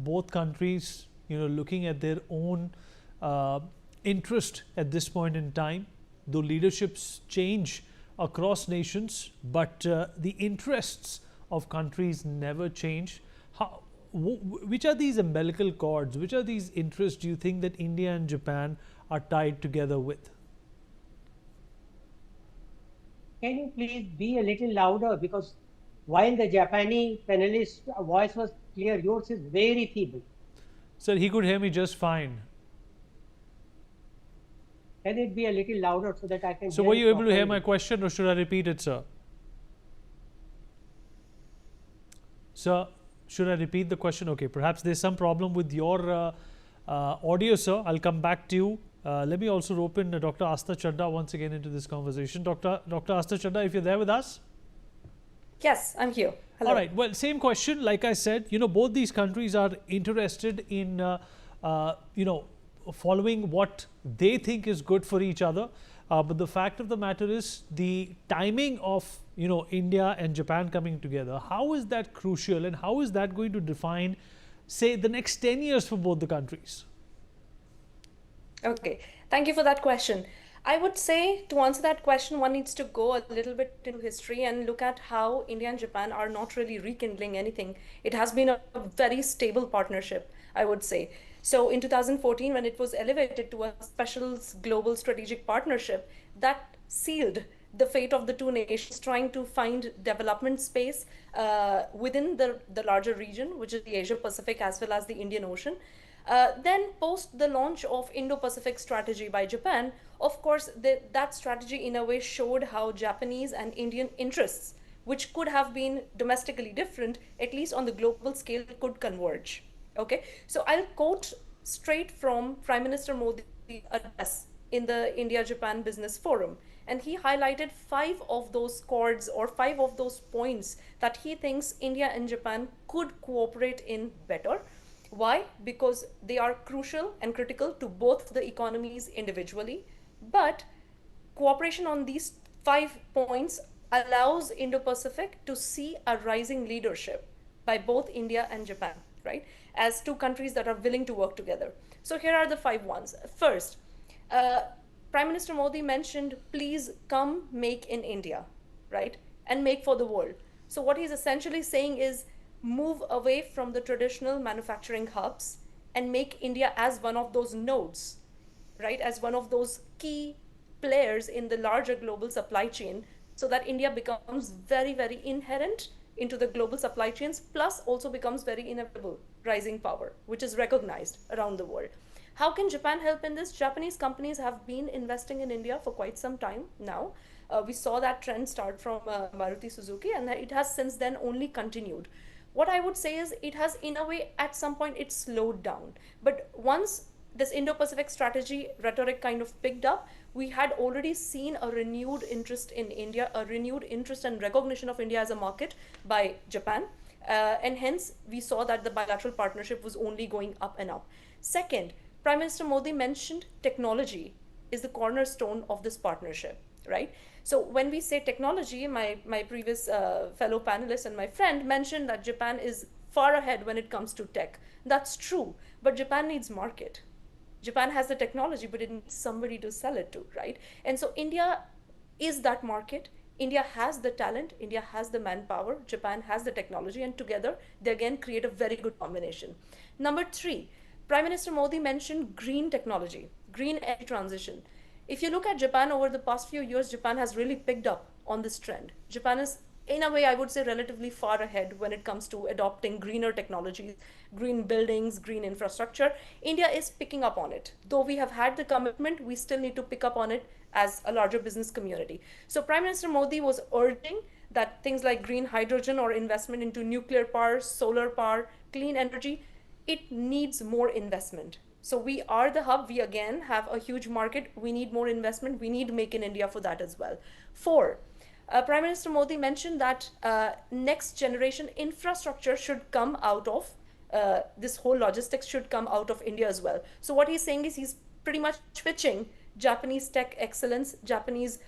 both countries, looking at their own interest at this point in time, though leaderships change across nations, but the interests of countries never change. Which are these umbilical cords? Which are these interests do you think that India and Japan are tied together with? Can you please be a little louder? Because while the Japanese panelist voice was clear, yours is very feeble. Sir, he could hear me just fine. Can it be a little louder so that I can? So were you able to hear my question, or should I repeat it, sir? Sir, should I repeat the question? Okay, perhaps there's some problem with your audio, sir. I'll come back to you. Let me also rope in Dr. Astha Chadha once again into this conversation. Dr. Astha Chadha, if you're there with us. Yes, I'm here. Hello. All right. Well, same question. Like I said, both these countries are interested in, following what they think is good for each other. But the fact of the matter is the timing of, India and Japan coming together. How is that crucial, and how is that going to define, say, the next 10 years for both the countries? Okay, thank you for that question. I would say to answer that question, one needs to go a little bit into history and look at how India and Japan are not really rekindling anything. It has been a very stable partnership, I would say. So in 2014, when it was elevated to a special global strategic partnership, that sealed the fate of the two nations trying to find development space within the larger region, which is the Asia-Pacific as well as the Indian Ocean. Then post the launch of Indo-Pacific strategy by Japan, of course, that strategy in a way showed how Japanese and Indian interests, which could have been domestically different, at least on the global scale, could converge. Okay, so I'll quote straight from Prime Minister Modi's address in the India-Japan Business Forum. And he highlighted 5 of those chords or 5 of those points that he thinks India and Japan could cooperate in better. Why? Because they are crucial and critical to both the economies individually, but cooperation on these 5 points allows Indo-Pacific to see a rising leadership by both India and Japan, right? As two countries that are willing to work together. So here are the 5 ones. First, Prime Minister Modi mentioned, please come make in India, right? And make for the world. So what he's essentially saying is, move away from the traditional manufacturing hubs and make India as one of those nodes, right? As one of those key players in the larger global supply chain, so that India becomes very, very inherent into the global supply chains, plus also becomes very inevitable rising power, which is recognized around the world. How can Japan help in this? Japanese companies have been investing in India for quite some time now. We saw that trend start from Maruti Suzuki, and it has since then only continued. What I would say is it has, in a way, at some point, it slowed down. But once this Indo-Pacific strategy rhetoric kind of picked up, we had already seen a renewed interest in India, a renewed interest and recognition of India as a market by Japan. And hence, we saw that the bilateral partnership was only going up and up. Second, Prime Minister Modi mentioned technology is the cornerstone of this partnership, right? So when we say technology, my previous fellow panelist and my friend mentioned that Japan is far ahead when it comes to tech. That's true, but Japan needs market. Japan has the technology, but it needs somebody to sell it to, right? And so India is that market. India has the talent, India has the manpower, Japan has the technology, and together they again create a very good combination. Number 3, Prime Minister Modi mentioned green technology, green energy transition. If you look at Japan over the past few years, Japan has really picked up on this trend. Japan is, in a way, I would say, relatively far ahead when it comes to adopting greener technologies, green buildings, green infrastructure. India is picking up on it. Though we have had the commitment, we still need to pick up on it as a larger business community. So Prime Minister Modi was urging that things like green hydrogen or investment into nuclear power, solar power, clean energy, it needs more investment. So we are the hub. We again have a huge market. We need more investment. We need Make in India for that as well. 4, Prime Minister Modi mentioned that next generation infrastructure should come out of this whole logistics should come out of India as well. So what he's saying is he's pretty much switching Japanese tech excellence, Japanese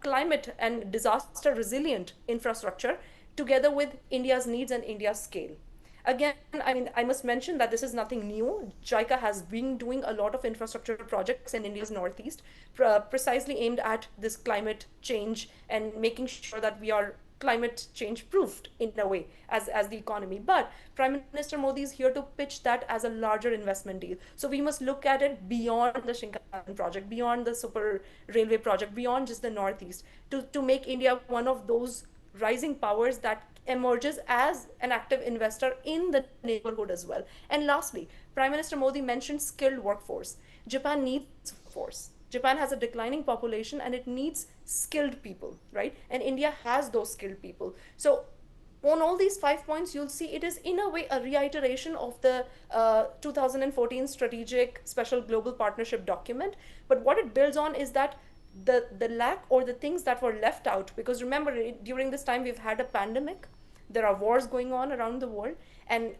climate and disaster resilient infrastructure together with India's needs and India's scale. Again, I mean, I must mention that this is nothing new. JICA has been doing a lot of infrastructure projects in India's northeast, precisely aimed at this climate change and making sure that we are climate change proofed in a way as the economy. But Prime Minister Modi is here to pitch that as a larger investment deal. So we must look at it beyond the Shinkansen project, beyond the super railway project, beyond just the northeast, to make India one of those rising powers that emerges as an active investor in the neighborhood as well. And lastly, Prime Minister Modi mentioned skilled workforce. Japan needs force. Japan has a declining population and it needs skilled people, right? And India has those skilled people. So on all these 5 points, you'll see it is in a way a reiteration of the 2014 strategic special global partnership document. But what it builds on is that the lack or the things that were left out, because remember, during this time we've had a pandemic, there are wars going on around the world, and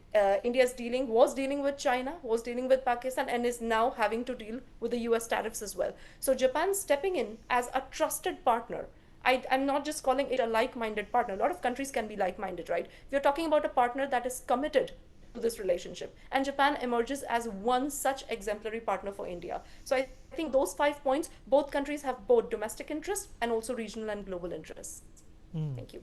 India was dealing with China, was dealing with Pakistan, and is now having to deal with the US tariffs as well. So Japan stepping in as a trusted partner. I'm not just calling it a like-minded partner. A lot of countries can be like-minded, right? We're talking about a partner that is committed to this relationship, and Japan emerges as one such exemplary partner for India. So I think those 5 points, both countries have both domestic interests and also regional and global interests. Thank you.